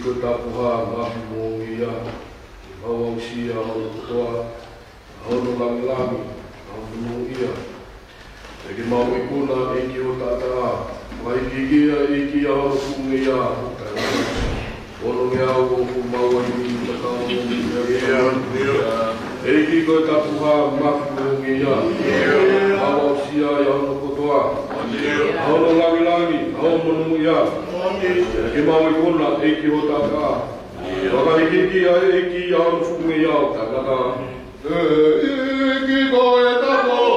ko tapuha mahi mo ia. Au sia au toa. Au no langi au mo ia. E ke mau ikuna e ki o tata. Mai kikia e ki au kungi ia. Ono ngea o ku mau i takao mo ia. E ki ko tapuha mahi mo ia. Au sia au no kotoa. Au no langi au mo ia. Ke mau i kona e ki o tata. Waka i ki a e ki a o fume iau tata. E ki ko e tapo.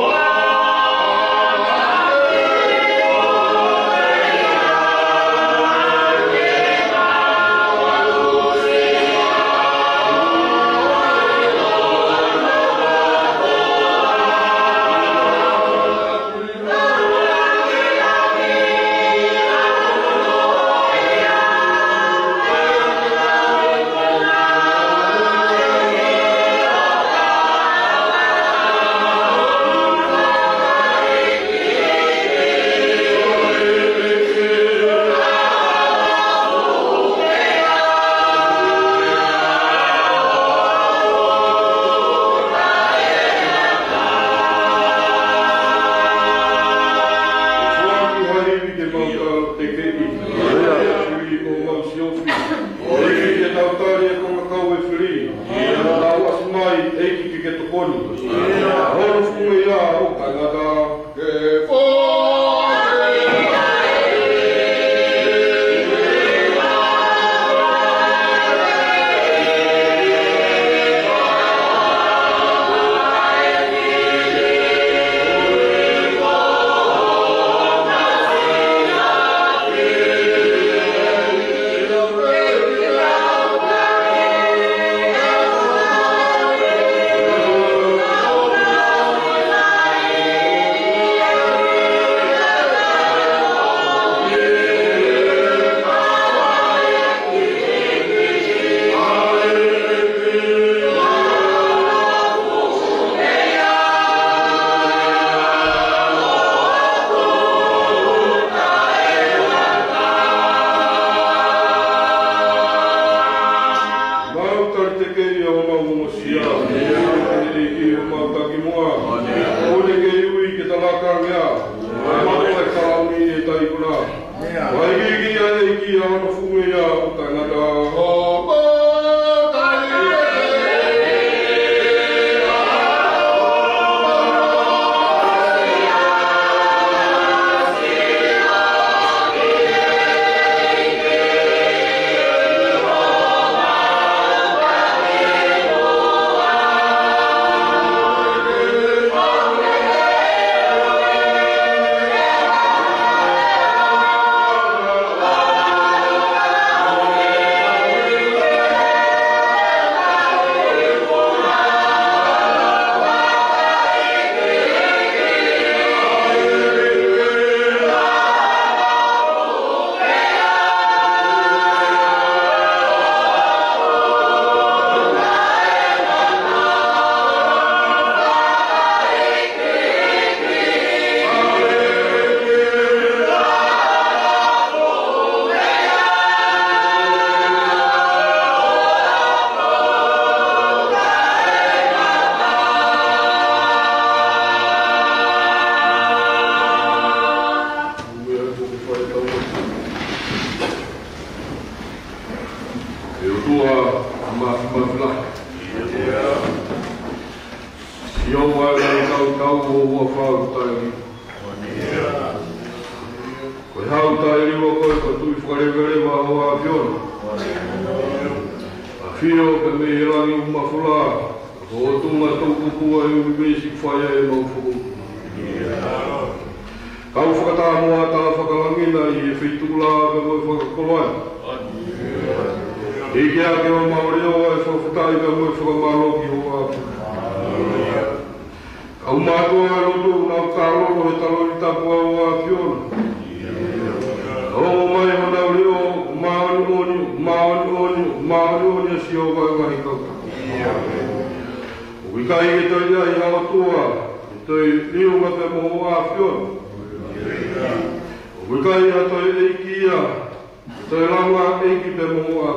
lama eki pe moa.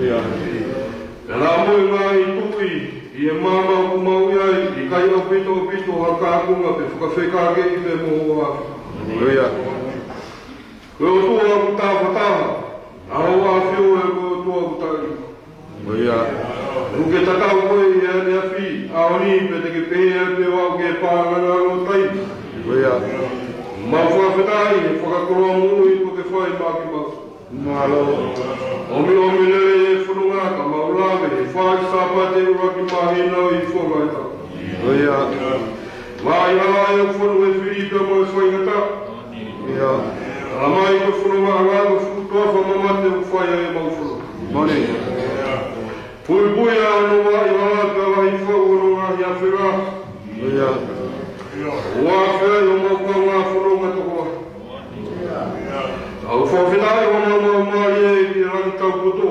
Ia. La mo mai tui ia mama ku mau ia I kai o pito haka kunga pe whakawheka eki pe moa. Ia. Ko tua ku tawa. Awa whio e ko tua ku tari. Ia. Uke tatau koe ia ne afi. Aoni pe te ke pēa pe wau ke pāngana no tai. Ia. Mau whakawhetai e whakakoroa mui ko ke whai maki mau. Malo. Omi lere e whunungaka mau lawe e whai sapate uraki mahina I whongai tau. Ia. Mai ala e whunu e whirika mo e whaingata. Ia. A mai ko whununga angago whutoa mamate u whai e mau whunu. Mani. Pui anu wa I ala pe ala I whaurunga I awhira. Ia. Ua whea I o mau kua ngā whununga tokoa. Au whawhinai o mau mari e I rangi tau koto.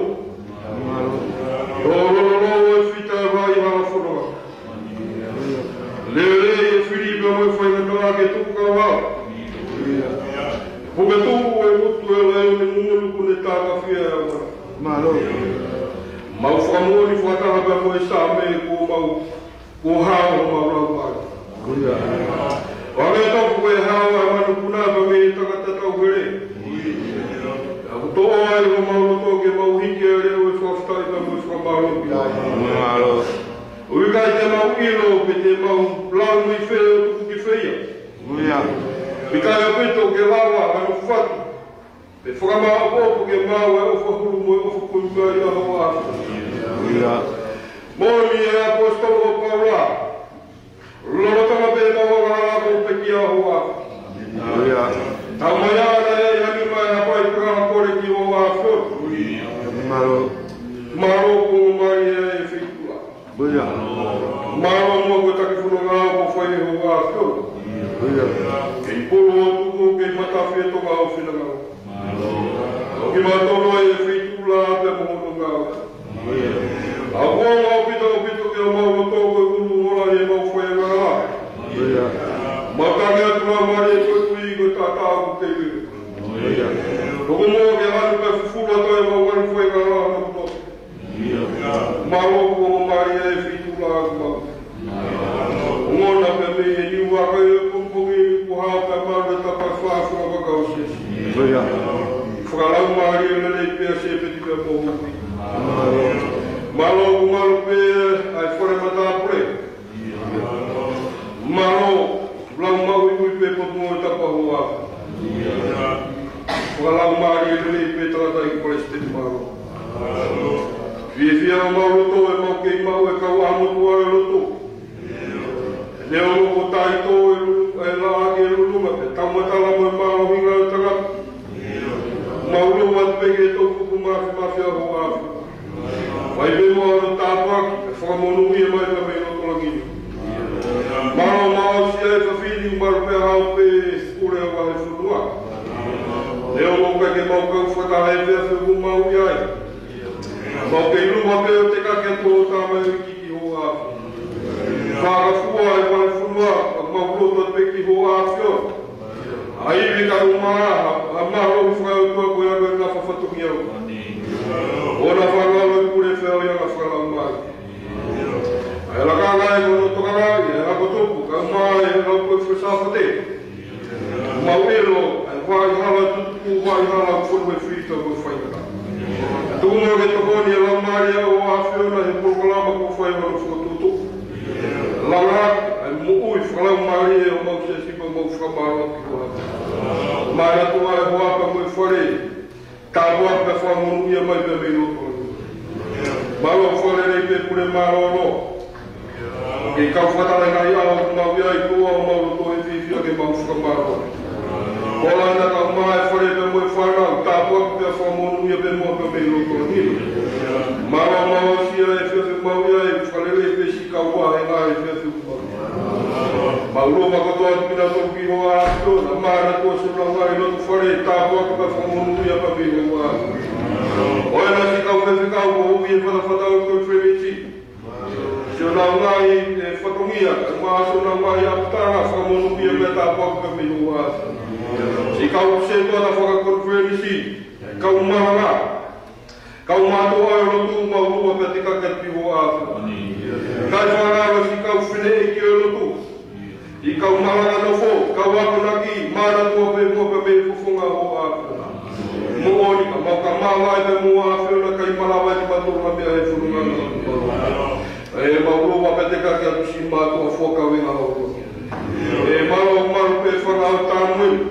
O lolo e whita e vai hala whununga. Leo e whiripe mo e whaingatoa ke tuku ka wau. Puke tuku e mutu e leo ni mungulu kune tāka whia e awa. Malo. Mau whamoni whataha pe mo e sāme ko mau ko hao mau rau mai. Wame toku e hao e manu kunaba me e takata tau here. Aku toa ai o mau roto ke mau hike e reo e whaftai pe mo e whamaro pia. Malo. Ui kai te mau ilo pe te mau lau I whea o tuku ki whea. Pikai o pito ke lawa anu whatu. Pe whakamau popo ke mau e o whahuru mo e o whakui mai a hoa. Moni e apostolo o Paula. Lorotama pe mau hala ko pe ki a hoa. Tau mai ana e hani mai a pai kura kore ki o a whot. Maro ko mai e whitua. Maro mo ko taki whununga o whai ho a whot. Kei polo o tuku kei matawhi e toka o whinanga. Ki matoro e whitula pe mohonunga. A wong o pito ke o mau toko e ulu mora e mau whai e ngara. Matangi atua mari e kui ko tātāku kei wiru. Toko mo ke hanu pe fufura toi mau wani whai ngara no kuto. Maro ko mari e whitula aku mau. Ngona pe me e niu waka e kumpungi ku hao pe maru e tapa whaafura wakausi. Whakalau mari e lele pia se peti pia mohuki. Malo ku maru pe ai whare matapure. Malo lau mau I pe potu mo e tapa hoa. Whakalau mari e lele pe tangata I kolesteti malo. Whia o mau roto e mau kei mau e kau amotua e roto. Leo loko taito e laa ke luluma pe tamatala mo e maro hinga e tagapu. Mauro wat pege toku ku mafi a ho afi. Vai be mo aro tāpaki e whakamonu ia mai pe mei roto langini. Maro mao si e whawhini maru pe hao pe ure a wahe whunua. Leo loko ke mau kau whakahe pia whiu mau iai. Mau ke iluma pe o te kake tō tāmai o kiki ho afi. Whakafua e wahe whunua a mau roto pe ki ho afi o. Ai me ka umara a maro whakau tua koe aro e nga whawhatuki au. Ora whakalo e kure wheo ia nga whakalau mai. Ai laka ngai kono tokarai e hako tupu ka mai e lau koe whesawhate. Mau elo ai whai hala tutuku whai hala whunu e whita koe whaingata. Tukumo ke tokoni e lau maria o awhiona he pulkolama ko whai hala whakatutu. Laurak ai muui whakalau maria o mau se sipa mau whakamaro ki koha. Mai atua e hoapa mo e whare, ka hoapa e whamonu ia mai pe mei roto. Malo whare rei pe pure maro no. Kei kau whatara ngai ao ku mau ia I kua o mau roto e whiwhia ke mau whakamaro. Kola ina ka mai whare pe mo e whanau, ka hoapa pe whamonu ia pe mo pe mei roto. Malo mau sia e whiwhi mau ia e whare rei pe si ka ua e ngai e whiwhi mau. Mauro makotoa pina toki ho ato, na mara ko se la ngai no fore ta ko ka famonu ia pa bi ho a. Oi na si ka o fe ka o ia para fata o ko tremiti. Se la ngai e fatomia, ma so na mai aptara famonu ia me ta ko ka bi ho a. Si ka o se to na fora ko tremiti, kau maranga. Kau mato ai lotu maurua pe te kakati ho atu. Kai whangaro si kau whine e ki o lotu. I kau maranga no fo, kau ako naki, mara tua pe mua pe me fufunga ho atu. Mo oni ka, mau ka mawai pe mua awhi ona kai malawai ti maturunga mea e furunganga. E maurua pe te kakati si matua whakawenga ho. E maru pe whangao tānu imu.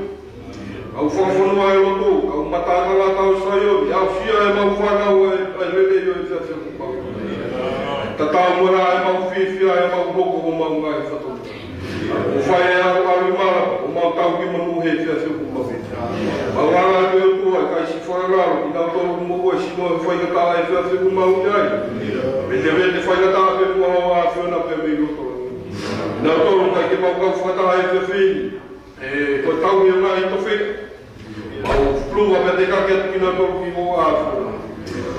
Au whawhanua e lotu, au matākanga tau saioni, au sia e mau whanau e lele i o e whiawhia kupau. Ta tau mora e mau whiwhia e mau roko o mau ngai whatau. O whai e aru mara, o mau tau ki manu he whiawhia kupau. Au anga e peo tua e kai si whanagaro, i nau tolu moko e sino e whaingataa e whiawhia kupau iai. Me te vete whaingataa pe mua hoa a whiona pe mei roto. Nau tolu kai ke mau kau whakataa e whiawhia. Ko tau i nga i to whika. Mau plua pe te kake atu kina tolu ki mo a whiona.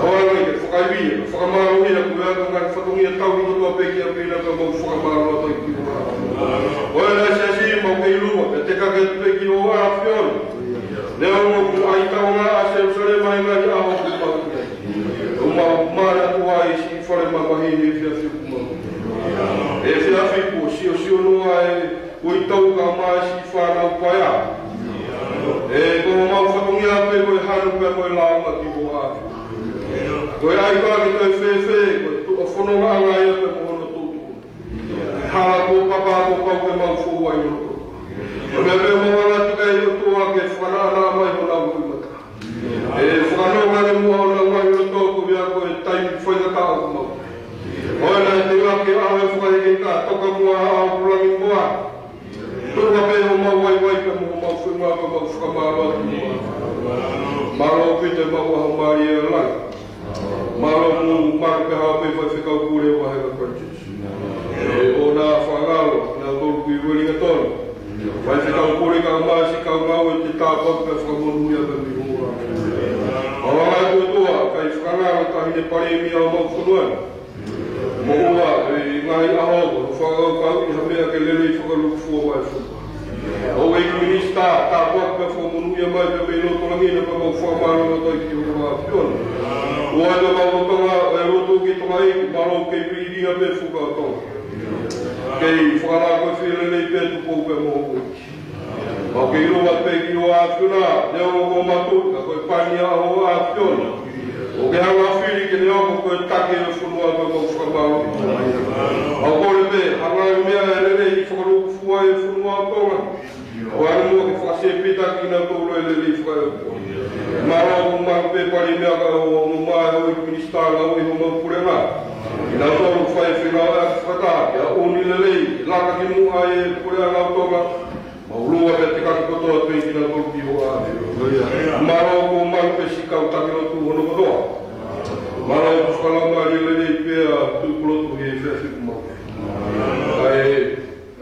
Awana i ke whakaibia, whakamaro hina ku ea ka ngai whatongi e tau i kotua peki a pina ka mau whakamaro ato i ki mo a whiona. Oe nai se si mau kei lua pe te kake atu peki o a whiona. Nea ungo ku ai tau nga a se usare mai ngai aho ku mau kia. O mau mara tua i si whare mamahini e whiawhia ku mau. E whiawhia ku sio noa e ui tau ka mai si whanau pai a. E kono mau whatongi a pe koe hanu pe koe launga ki mo a. Koe ai kāki koe whewhe, koe a whanonga anga ia pe mohono tūtu. Hala ko papa ko pau ke mau whua i roto. O mea peo mau anga tuka i roto a ke whanana mai ho nau kui mata. E whanonga ne mua o nau mai roto ko mea koe taimi whainga tāo ku mau. Oe nai te ake aho e whakaheke ka toka mua a pulangi mua. Tua pe o mau wai pe mo mau whinga pe mau whakamara atu mua. Maro pite mau aho mari e lai. Maro mu maro pe hao pe whai whikau kure o wahega crunches. O nā whangalo, nā tolu kui Wellington tonu. Whai whikau kure ka maasi kau ngau e te tāpau pe whakamonuia pe mi hura. Awanga e tua, kai whangalo tahine pare mi au mau whanuana. Mo ua, ngai aho, whakau kau i hamea ke lele i whakaluku fua wai whuka. O e ki minista, tā wak pe whakamonuia mai pe mei loto langina pe mau whakamaro o toi ki hura a whiona. Ua e mau rotonga, e roto ki tonga i, maro kei piringa pe whuka o tonga. Kei whakanā koe whirele i pe tukou pe mo hoki. Mau kei roa pe ki o a whiona, neo o matu, ka koe pania o a whiona. O ke hanga whiri ke neo ko koe take e whunua pe mau whakamaro. Au kore pe, hanga i mea e lele i whakaruku fua e whunua o tonga. O anu mua ke whakase pita ki na tōro e lele i whakaruku. Mara o maru pe pari mea ka o mai hoi ki ministāna o i ho mau pure ngā. I nā tōru whai whenau e whakata, kia oni lelei, laka ki mua e pure a ngā tonga. Mau lua pe te kaki kotoa tui ki nā tōru ki ho a. Mara o ko maru pe si kau taki no tū hono kotoa. Mara o whakalau mai lelei pe a tūkulotu he whewhi kumau.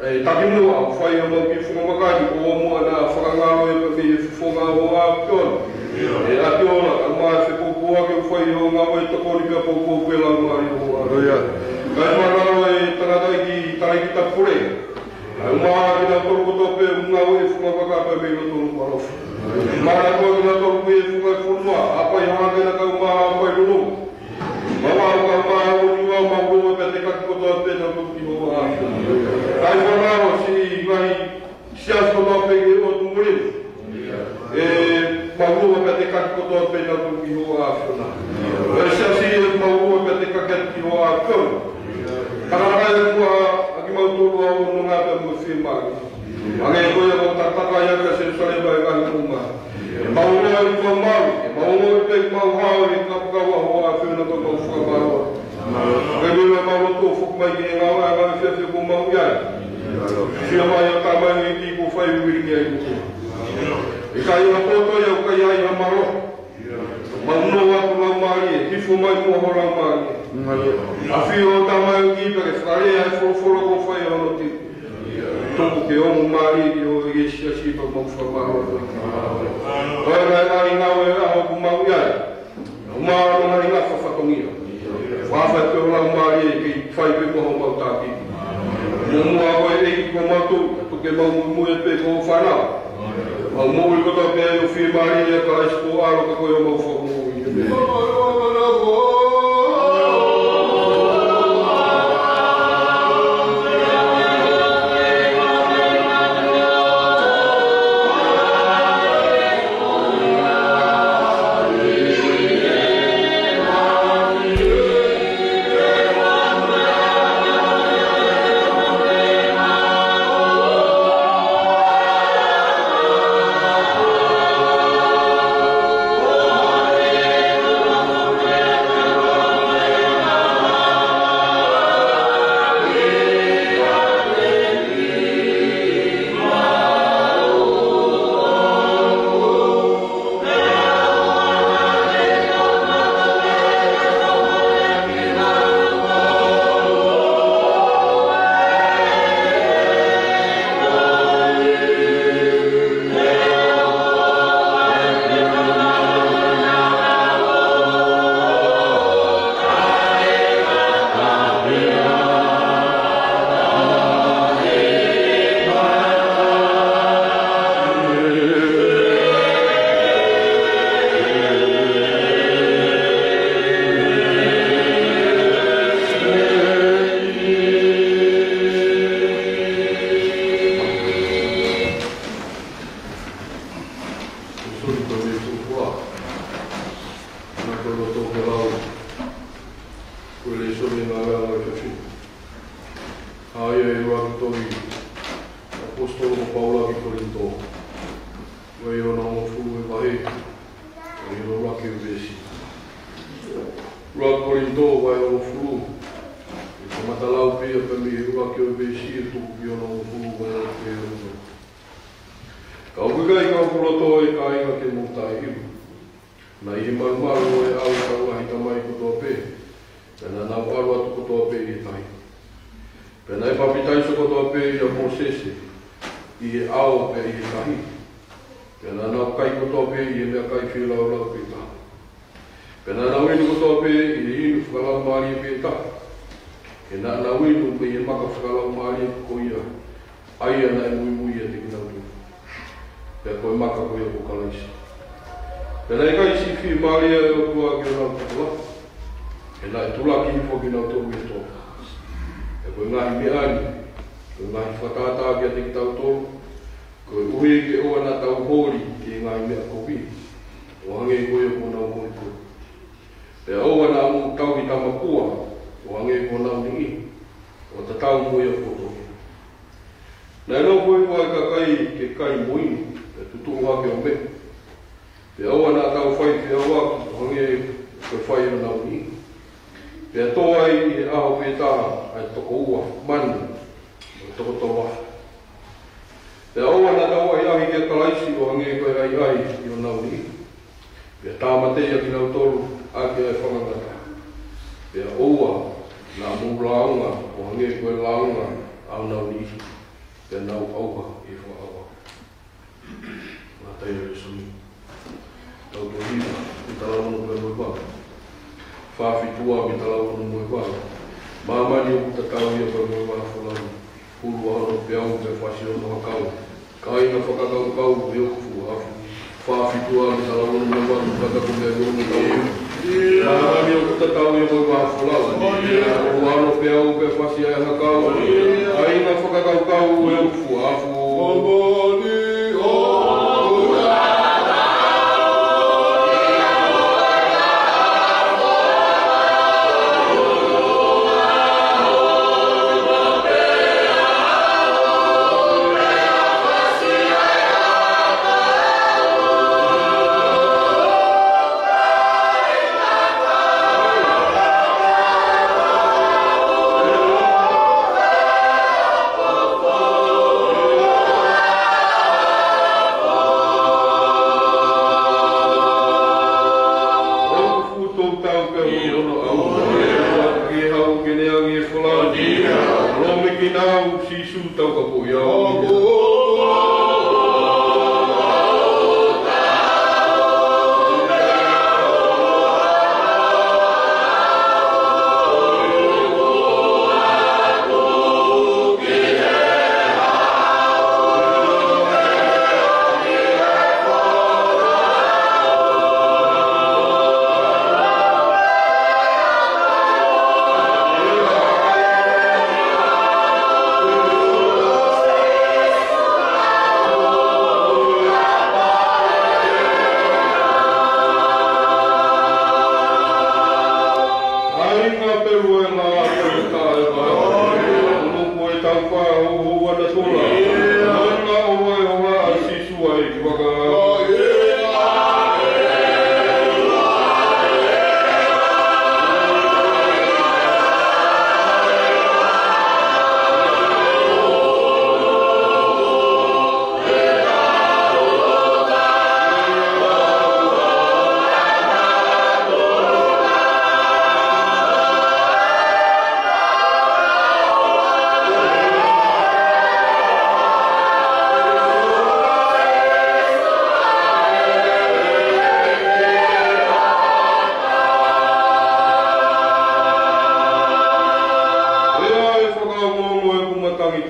Taki mua au whai a mau ki whakamakari o mua nā whakangaro e pe me e whonga ho a piona. E ati ona, ka mai whekopua ke whai ho ngā mai takoni pia pōpō pe lau ngāri ho a. Kai mararo e tangata ki tariki ta pure. Ai maa ki nā toru koto pe ngā ue whakaka pe mei no toru marofu. Mara koe ki nā toru pe whukai whunua, apai hanga na kau maa apai runu. Mawa au ka maa o niwa maa rua pe te kaki koto pe nā toru ki ho a. Kai mararo si ngai sias koto pe ki o tumurini. Maurua pe te kaki kotoa pe nā tū ki hoa a whiona. E siasi e maurua pe te kaki atu ki hoa a whiona. Karakai e kua a ki mautoro a o nunga pe mua whimari. Ange koe a o tataka ia ka se sareba e kahi kuma. Maurua e kua maru, maurua e pe ki mau hao e kapukawa hoa a whiona pa mau whakamaroa. Ke mea mauroto whukumai ki e ngā wai a ngā whiawhia ko mau iai. Whia mai a tamai e ki ko whai uiringi ai kuku. E kai o toto ia o kai ai ha maro. Mauno atu lau maari e, hifo mai mua ho lau maari e. A whio o tamai o ki pere, whare ai whoroforo ko whai ono ti. Toku ke omu maari e o e sia sipa mau whamaro. Koe rai maari ngau e aho ku mau iai. Umaro ngai ngā whawhatongia. Whawhai pe o lau maari e kei whai pe moho mau tāki. Mua koe e ki ko matu, tuke mau mui e pe ko whanau. Mau mo i kota pe no fi mari e ka isko alo ka ko yo mo fo mo i me.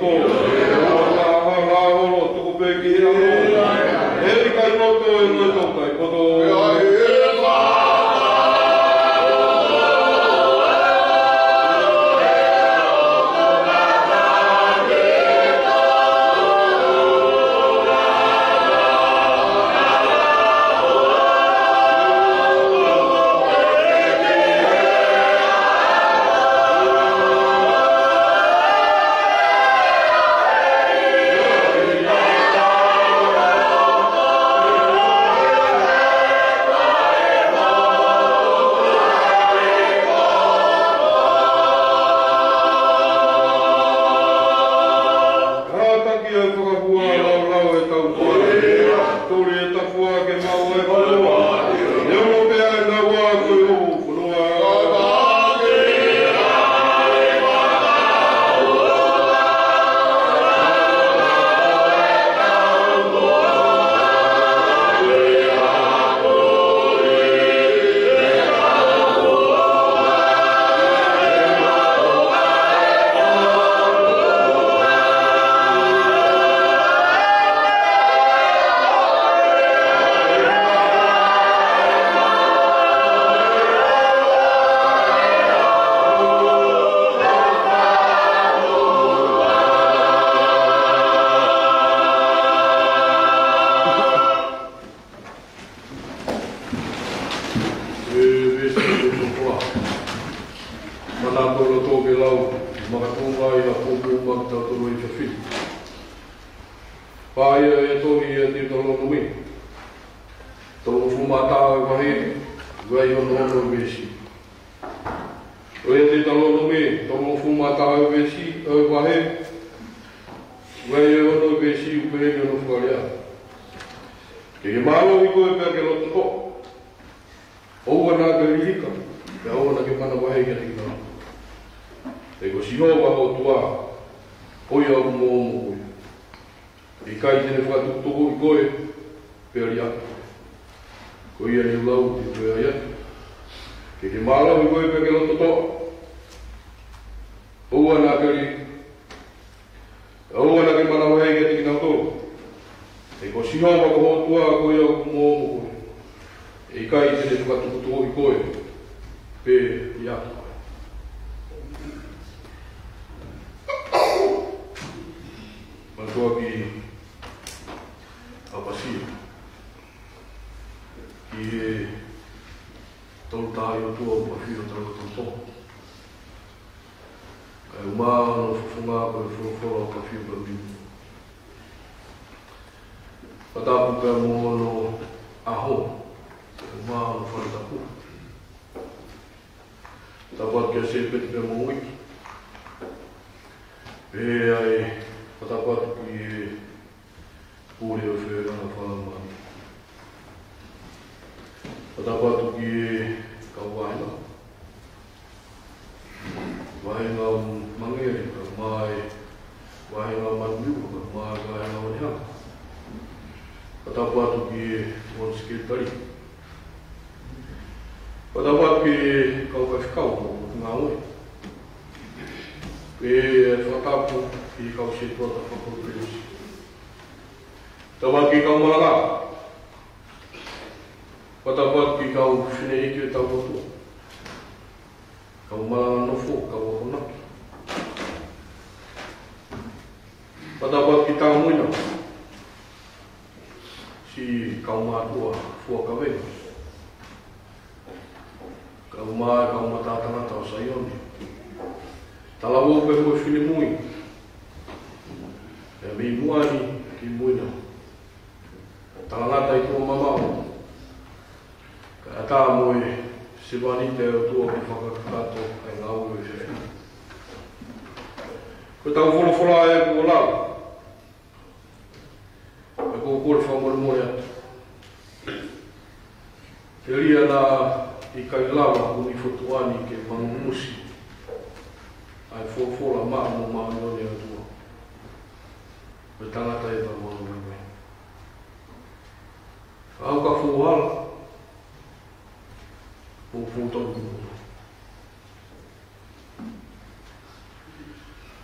to. La olo tuku pe ki hira no. Heri kai no to e no to kai koto.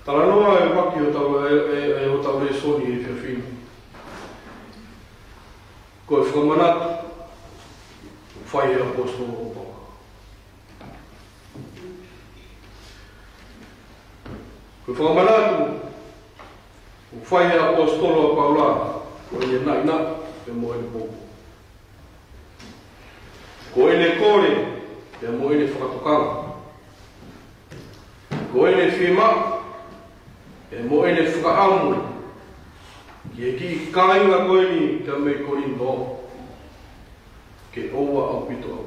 Tala noa e waki o tau le soni e whiawhinu. Ko e whakamanatu, whai e apostolo o pao. Ko e whakamanatu, whai e apostolo o pao la, ko e naina e mo e popo. Ko e ne kore, e mo e ne whakatokanga. Ko e ne whima, e mo e ne whakaamu, ki e ki kāinga koe ni te mei korindo, ke oua au pito.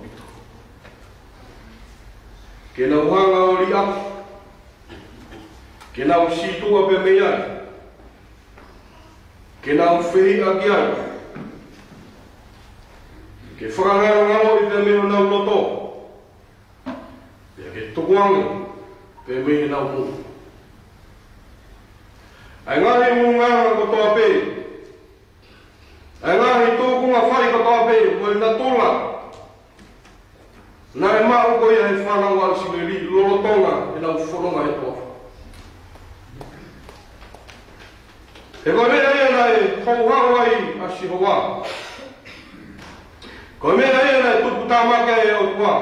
Ke nau hanga o li aki, ke nau situa pe mei ai, ke nau whiri aki ai, ke whakangaro ngaro i te meo nau loto, pia ke tukuange pe mei nau mu. Ai ngahi munganga ko toa pe. Ai ngahi tōkunga whai ko toa pe, mo i na tōla. Nā e mao ko ia he whanau al sineri, lolotonga e nau whanonga e toa. E koe mea ea e hauhau ai a sihoa. Koe mea ea e tupu tāmaka e o tua.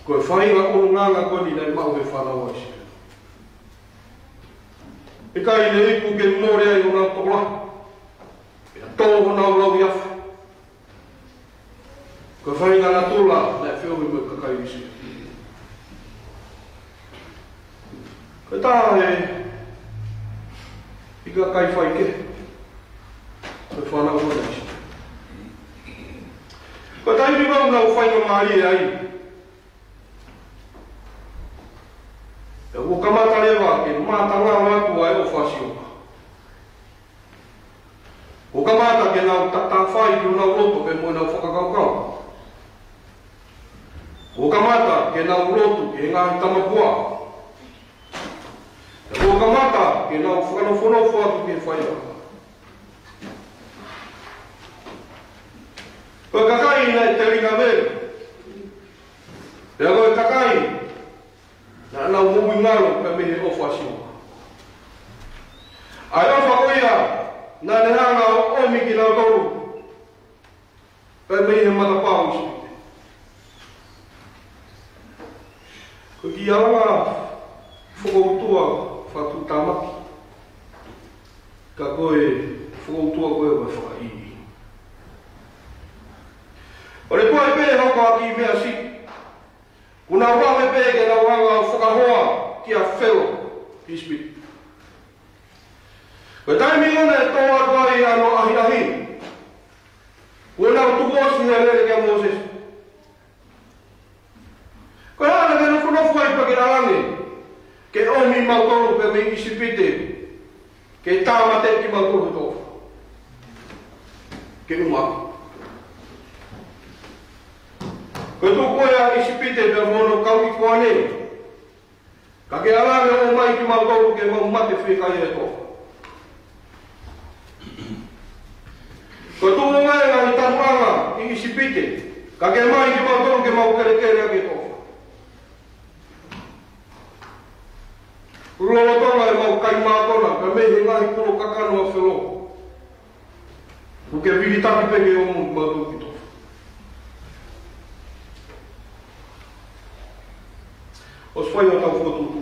Koe whainga urunganga koe ni nei mau he whanau ai sineri. E kai ne iku ke more ai o nā tola. E a tōho nā ulau iafu. Ko whainga nā tola, nā whiohi mo kakai isi. Ko tā e i ka kai whaike. Ko whanau mo isi. Ko tā iwi mau nā whainga maari e ai. E o kamata lewa ke mata ngā watu ai o whasioka. O kamata ke nau tata whai ki o nau roto ke mo nau whakakaukau. O kamata ke nau roto ke ngā tamapua. E o kamata ke nau whakanofonofo atu ke whaiaka. Koe kakai nei te ringa mere. E koe kakai nā nau mui ngaro ka mehe o whasioka. Ai o whakoia, nā ne hanga o omi ki nā toru, ka mehe matapau spite. Ko ki alanga whakoutua whatu tāmaki, ka koe whakoutua koe koe whakaini. O le koe pē hoko aki mea si, kuna wawe pēke na wanga whakahoa ki a whelo ki spiti. Koe taimi ona e tō atuai ano ahi. Koe nau tuku osi hea lere kia Moses. Koe hana ke nofu ai pa ke rangi. Ke omi mautoro pe me isi pite. Ke tāmate ki mautoro tofu. Ke umaki. Koe tō koe a isi pite pe mono kauki kuane. Ka ke alame o mai ki mautoro ke mau mate whikai e tō. Koe tō ngai ngā i taruanga i isi pite. Ka ke mai ki mautoro ke mau kere ake tō. Lolotonga e mau kai mātona ka mehe ngahi puro kakano a whelo. Uke vili taki peke o mu matu ki tō. O swai o tau whakatutu.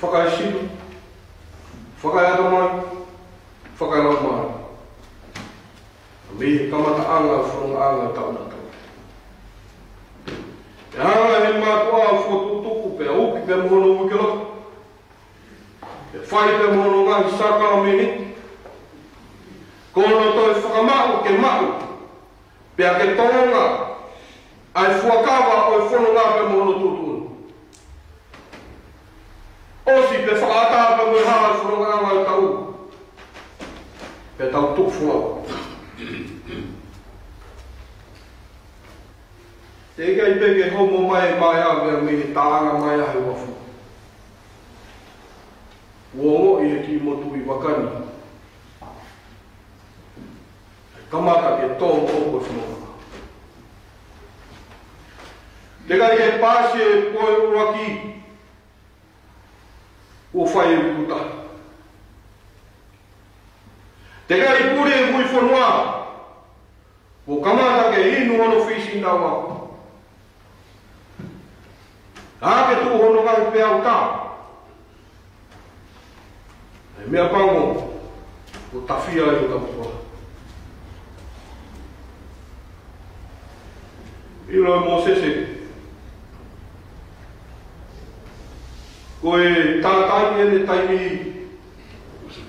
Whakaesiru, whakaeata mai, whakaelau mai. Mehe kamata anga whonga anga tau na tau. E hanga he mātua o whakatutuku pe auki pe mohono ukelota. E whai pe mohono ngahi saka o meni. Kono toi whakamau ke mau. Pea ke tonga. Ai fuakawa o e whono ngā pe mohono tutunu. Osi pe whakaata pe mui haa whono ngā ngā tau. Pe tau tuk whuawa. Te eke ai peke homo mai a mea mihi tāanga mai a he wafu. Uongo i he ki motu i wakani. Kamata ke tō o koe whono. Te kai ke pāse koe uraki. O whai e kuta. Te kai pure e mui whanua. O kamata ke inu ono whisi na wako. Ake tu hono kai pe au tā. E mea pango. O tawhia e o kapua. Ilo e Mosese. Koe tātai e ne taimi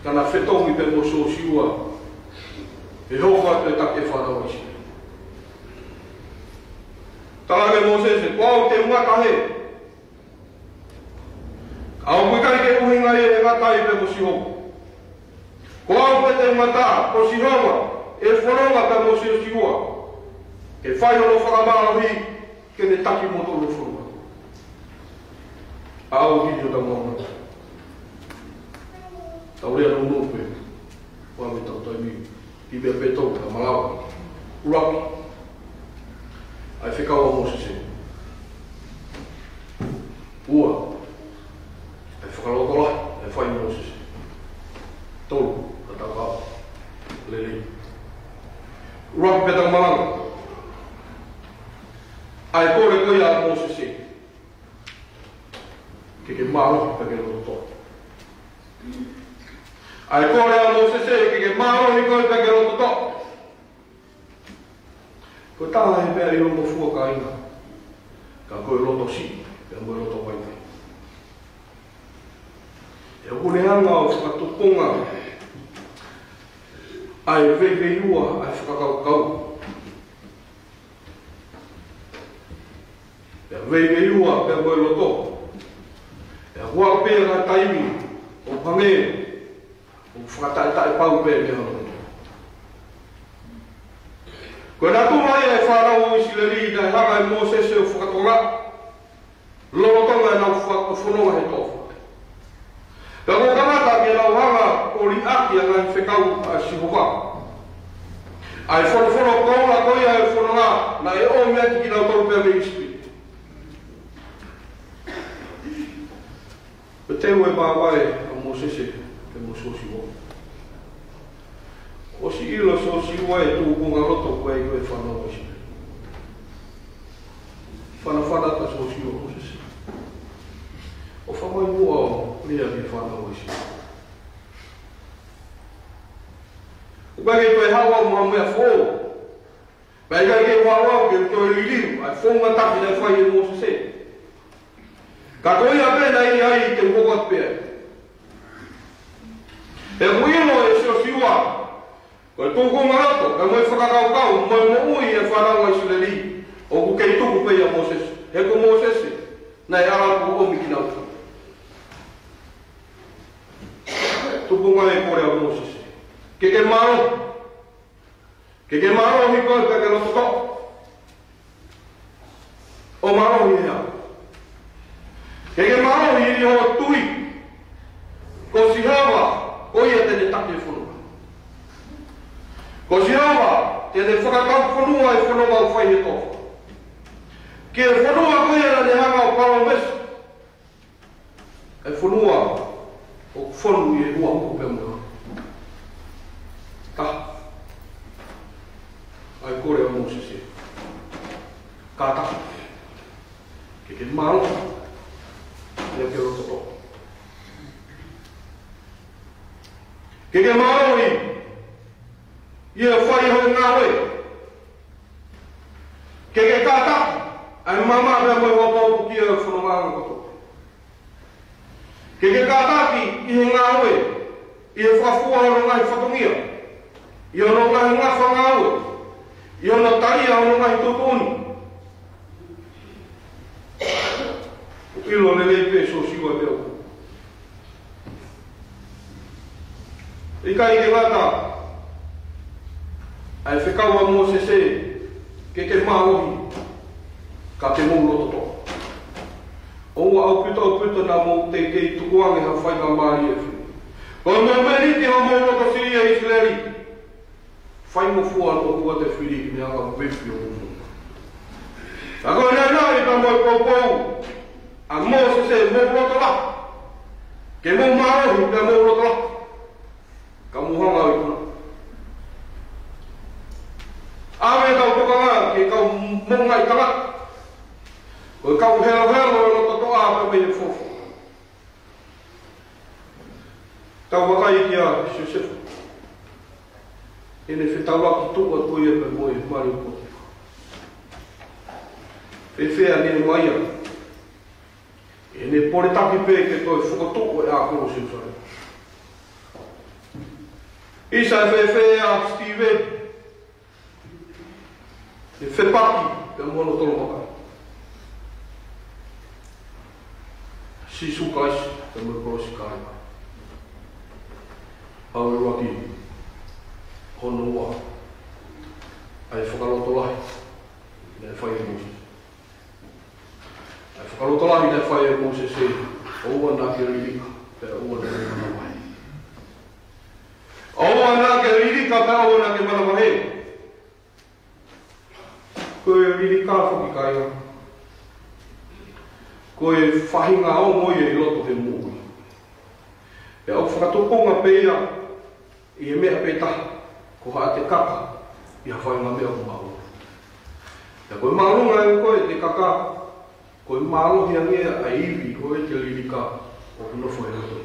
kana whetongi pe moso siua. E hoka te take whanau isi. Tāke Mosese, kua te unga kahe. Au koe kai ke uhinga e ngatai pe mosi hoku. Kua pe te unga tā, ko si honga, e whanonga pe mosi siua. Ke whai ono whakamāhi, ke ne taki moto lo whanonga. Au ki o tau mauna. Tau rea no nupe. Kua me tau taimi. Ki mea petou, ka malawa. Uraki. Ai whekau a Mosese. Ua. Ai whakalokola. Ai whai Mosese. Tolu. Ka tau hao. Lelei. Uraki pe tau malanga. Ai kore koe a Mosese. Ke maro pe ke roto. Ai kore a Mosese ke maro ni koe pe ke roto. Ko tāna he pēri roto fua ka inga. Ka koe roto si, pe moe roto waite. E hune hanga o whakatuponga. Ai veiveua, ai whakakaukau. E veiveua pe moe roto. E hua pēra ka taimi, o pange, o whakataitai pau pēra ke hana. Koe nā tūmai e whārau o Isileri, nei hanga e Mosese o whakatonga, lorotonga e nau whanonga he tōwha. Ka ko kamata ke nau hanga o riaki a ngai whekau a Sihova. Ai whanofono kauna koia e whanonga, na e o mea ki nau tau pēra me Isileri. Pe te ue pāwai a Mosese ke moso siwa. O si ilo so siwa e tū kunga roto koe i koe whanau isi. Whana ta so siwa Mosese. O whamai mua o lia ki whanau isi. Ukai koe hawa mua mea fō. Pai kai ke hawa ke toi riliu, ai whonga taki nei whai e Mosese. Ka koe a pēna i ai te uhokat pēr. E kuino e sio siwa. Koe tūku marato, ka moe whakakaukau, moe mo ui e whanau a Isileri. O ku kei tuku pēi a Mosese. He ko Mosese, nei araku o mikinau. Tuku ngai kore a Mosese. Ke maro. Ke maro hi koe peke roto to. O maro hi hea. Ke maro i ho tui. Ko si hawa, ko ia tene take whanua. Ko si hawa, tene whakakau whanua e whanua o whai he tōwha. Ke whanua ko ia ne hanga o paro mesu. E whanua o whanu i e hua uko pe mua. Ka. Ai kore a Mosese. Ka ta. Ke maro. Ia ke roto to. Ke maori, ia whai hoi ngā we. Ke kāta, ai mama rea moe wapau ki e whanonganga koto. Ke kāta ki i he ngā we, i he whafua hono ngai whatongia. I hono ngai ngā whanga we. I hono taria hono ngai totoni. Ilo lelei pe so siwa teo. I kai ke ngata, ai whekau a Mosese, ke maohi, ka te mou roto to. Oua au puta nā mou te kei tukuange ha whai ka maari e whiu. Ko mou meri te ha mou roto siri a Isileri, whai mo fua no kua te whiri ki me anga wepi o mou. A koe nā nā i ka mo pou a mo se mo roto la ke mo maro hi ka mo roto la ka mo hanga i kuna ame ka ko ka ke ka mo ngai ka ko ka helo no to a ka me fofo tau wakai kia Joseph ene whetawak i tuwa tuia pe moe mari poti whewhea ne maia ene pore taki pe ke toi whakatuko e a koro siusare isa e whewhea Steven e whepaki pe mono tolo makai sisu kaisi pe moe korosi kai Awe waki hono wa ai whakaloto lahi nei whai e Moses ai whakaloto lahi nei whai e Moses e oua nā ke ririka pe oua nā ke manawai oua nā ke ririka pe oua nā ke manawai koe ririka whaki kaia koe whahinga o moia I loto he mūi e au whakatokonga peia I e mea petahi, ko haa te kaka, I hawhai ngā mea ko maua. Ia koe marunga e koe te kaka, koe marohi angea a iwi koe te lirika o kunofo e rato.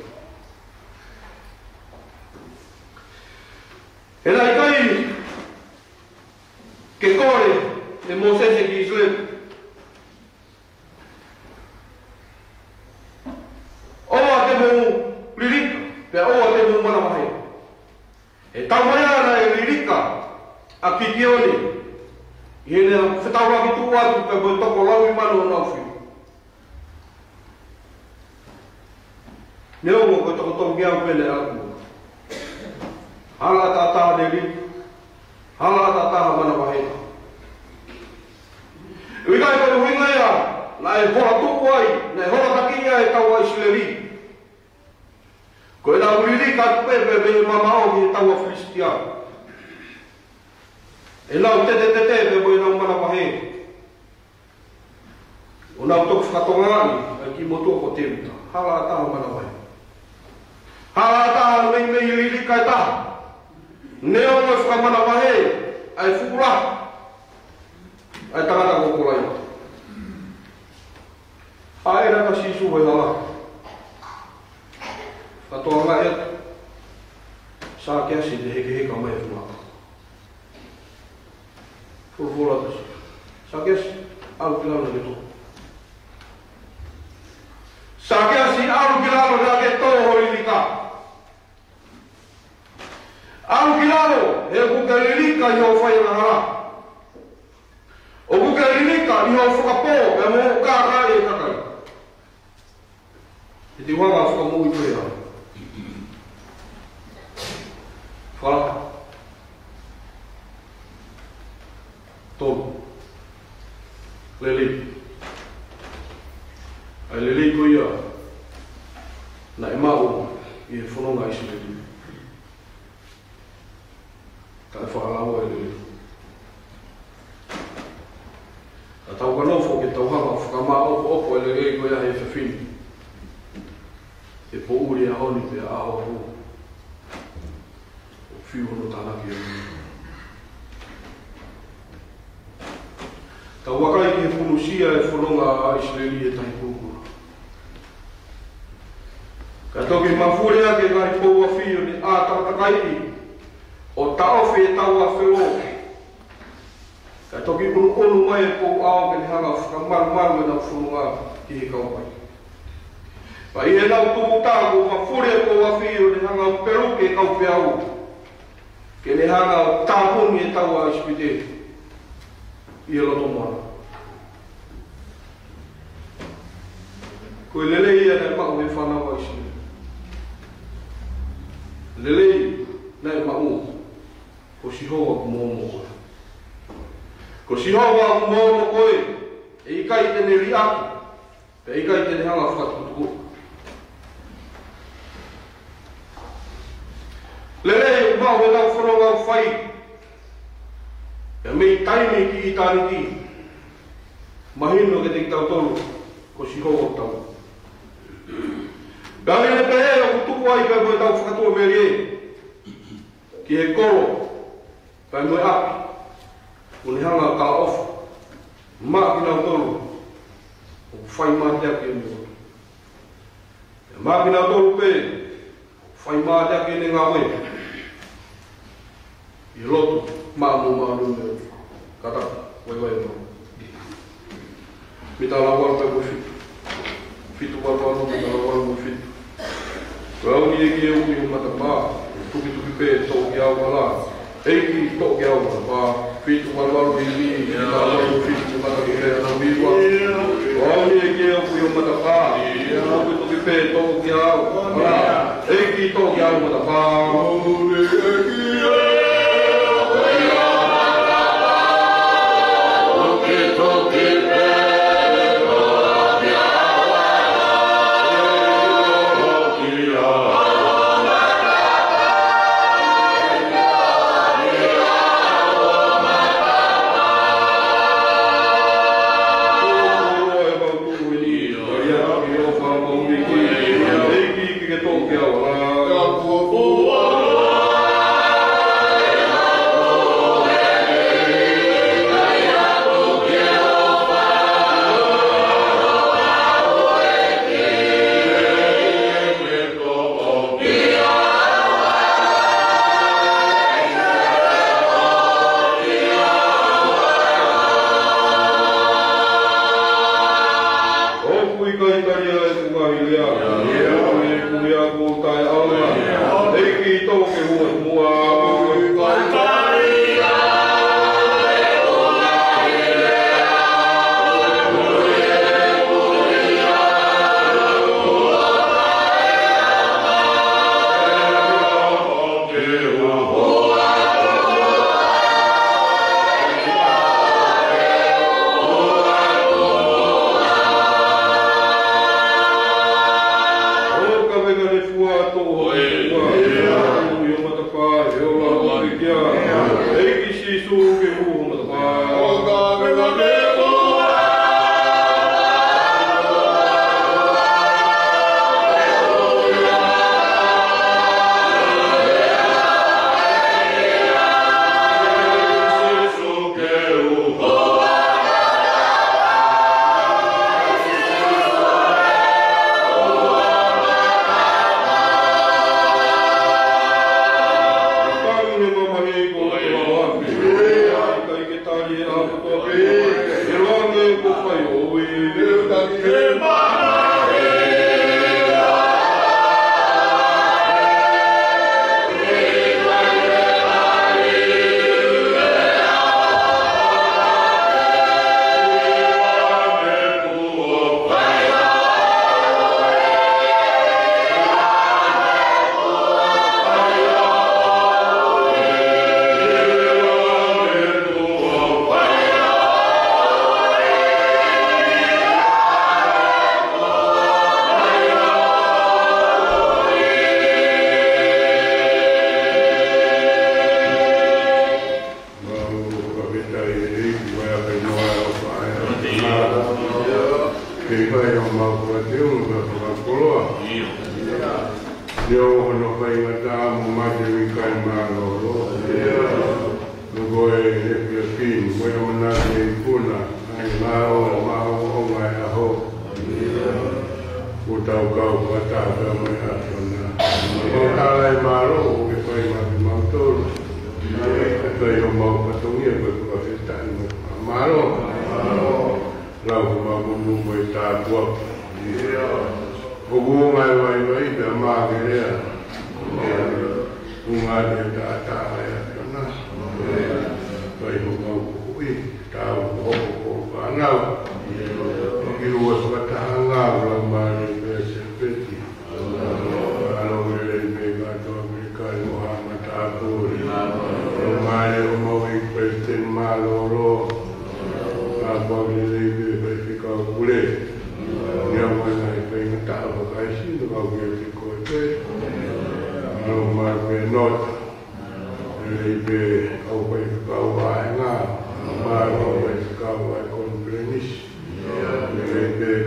E nai kai, ke kore, te Moses ki Israel. Oa te mo lirika, pe oa te mo manawahea. E tawaiana e ririka a Kikioni I ene whetawra ki tuku atu pe koe toko lau I mano o nau whiu. Neo mo koe toko toko ngiau pene aku. Hala tataha ne rika, hala tataha mana waheta. Iwi kai koe huinga ia, na e hora tuku ai, na e hora takia e tau ai sileri. Koe nā uriri ka tupepe me mamao ki taua Filistia. E nau tete pe mo I nau mana wahe. O nau toku whakatongani ai ki motua ko te uta. Hala ataha mana wahe. Hala ataha mei mei uriri kai taha. Neo mo whakamana wahe ai whukura. Ai tangata kokolai. Hae raka sisu hoi hala. Katoa ngā e sā kia si te heke heka mai e whumaka. Furfura tasi. Sā kia si aru ki lalo ke tō. Sā kia si aru ki lalo ke tō hoi rika. Aru ki lalo he kuka ririka I hau whai na hara. O kuka ririka I hau whakapō e mo kākai e kakai. E te wanga whakamui koe hara. Whala. Tōku. Lele. Ai lele ko ia. Na e mao I e whanonga isi lele. Ka e whakalaua e lele. A tau kanofo ke tauhanga whakamao opo e lele ko ia he whawhini. E po uri a honi pe a awa hua. Whiu hono tānaki e mui. Tau wakai ki he punusia e whanonga a Israeli e tai kūkura. Ka toki mawhurea ke ngai poua whiu ni a taratakai o taofi e tau a whio. Ka toki unu mai e pou ao ke ni hanga whakamaru e nau whanonga ki he kaupai. Pa I e nau tuku tāku mawhurea poua whiu ni hanga peru ke kaupe au. Ke ne hanga o tāpuni e tau a ispite I e loto moana. Koe lele ia nei mau e whanau a isine. Lele nei mau ko sihoa ku momo koe. Ko sihoa ku momo koe e I kai tene ri aku. Pe I kai tene hanga whakatukutuku. Lele mau e tau whanonga u whai. E mei taimi ki I tāni ki. Mahino ke te tau tolu, ko si ho tau. Gari le pe e o tupu ai ka koe tau whakatua meri e. Ki he koro, kai moe api, uni hanga ka ofu. Maa ki nau tolu, o whai maa te ake ni o. Maa ki nau tolu pe, whai maa te ake ni ngā we. I lotu, maa mo me o. Kataka, wai mo. Mita la wala pe mo fitu. Fitu wala mita la wala mo fitu. Kau ni e ki e ui o matapā, tuki pe tō ki au wala. Eiki tō ki au matapā, fitu wala mi, mita la wala mo fitu mataki pe ana miwa. Kau ni e ki e ui o matapā, tuki pe tō ki au wala. Eiki tō ki au matapā. Kau ni e ki e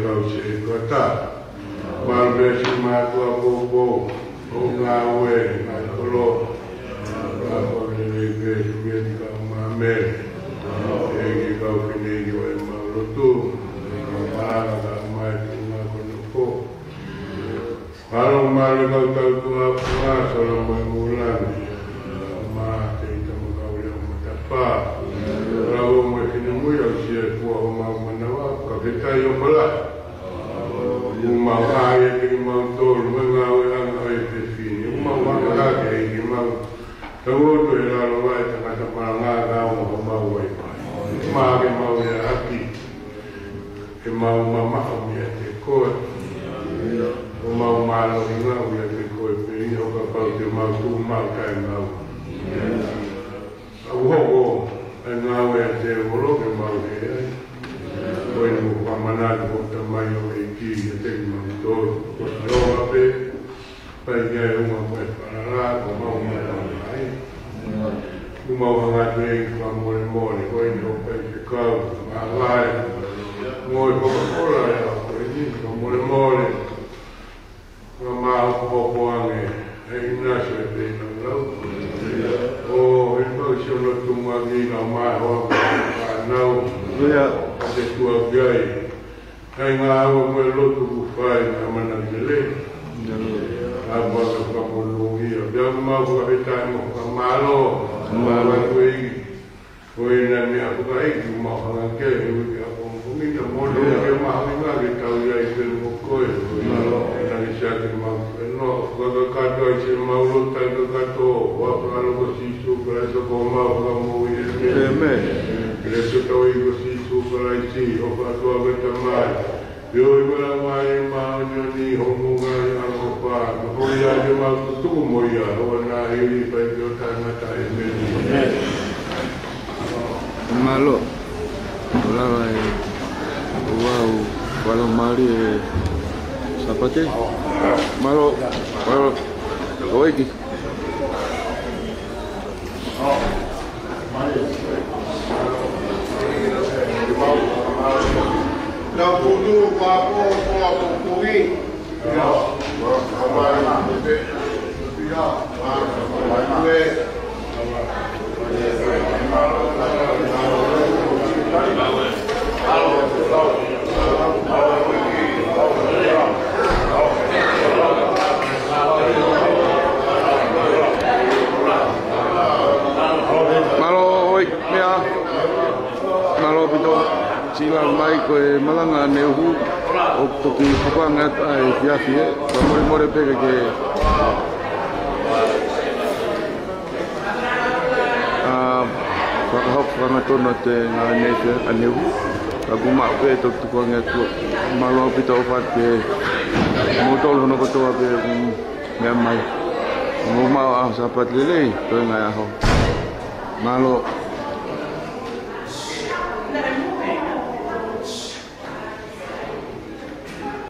kau se kota. Mal besi ma tua bobo. O ngawe na kolo. Apa ni ke sugen ka mame. Egi kau kini yo e malutu. Para ka mai tuna kono ko. Kalau malu kau tahu tuna puna solo mengulang. Ma te tamu kau yang matapa. Kalau mungkin mui au sia kuah mau menawa kita yo pala. Mau ayat ini mau tol mengawe angai pesini. Mau angkat ini mau tahu tu elalu ay tengah tengah ngau mau wai. Mau ya hati. Mau mama ya tekor. Mau malu ngau ya tekor. Ini orang kau tu mau tu mau kai mau. Awo ngau ya tekor ke mau dia. Koi mo pamanado ko tamayo iki yete mantor ko no ape panya uma para ko mau mai uma nga tre ko mo koi no pe ka malai mo ko kola ya ko ni ko mo ma ko ko ane e nasce de no o il possono tu magina ma ho no ya de tua gai ai ngau mo lotu ku fai na mana dele aba ka ko lugi ya ma ko eta mo ka malo ma ko na mi aku kai ku ma ka ke ku ko mi na mo lo ke ma ha ke ka ya ke mo ko na ni sa ke ma no ko ka to se ma lo ta ka to wa ka lo ko si su ka so ko ma ka mo Amen. Tahu itu si superai o patua betamai. Yo iba mai mau ni homungai aku pa. Ko ya de mau tu mo ya ona ili pa yo tanga tai me. Malo. Ola vai. Wow, kalau mari sapate. Malo. Go iki. Não tudo papo kuwi. Ya. Sila mai ko malanga nehu o toki kapanga ai fiafie ko more pega ke hop kana tono te na neke anehu aku mak pe tok ko ngatu malo pito fat ke motol hono ko to be ngamai ngoma sapat lele to ngai ho malo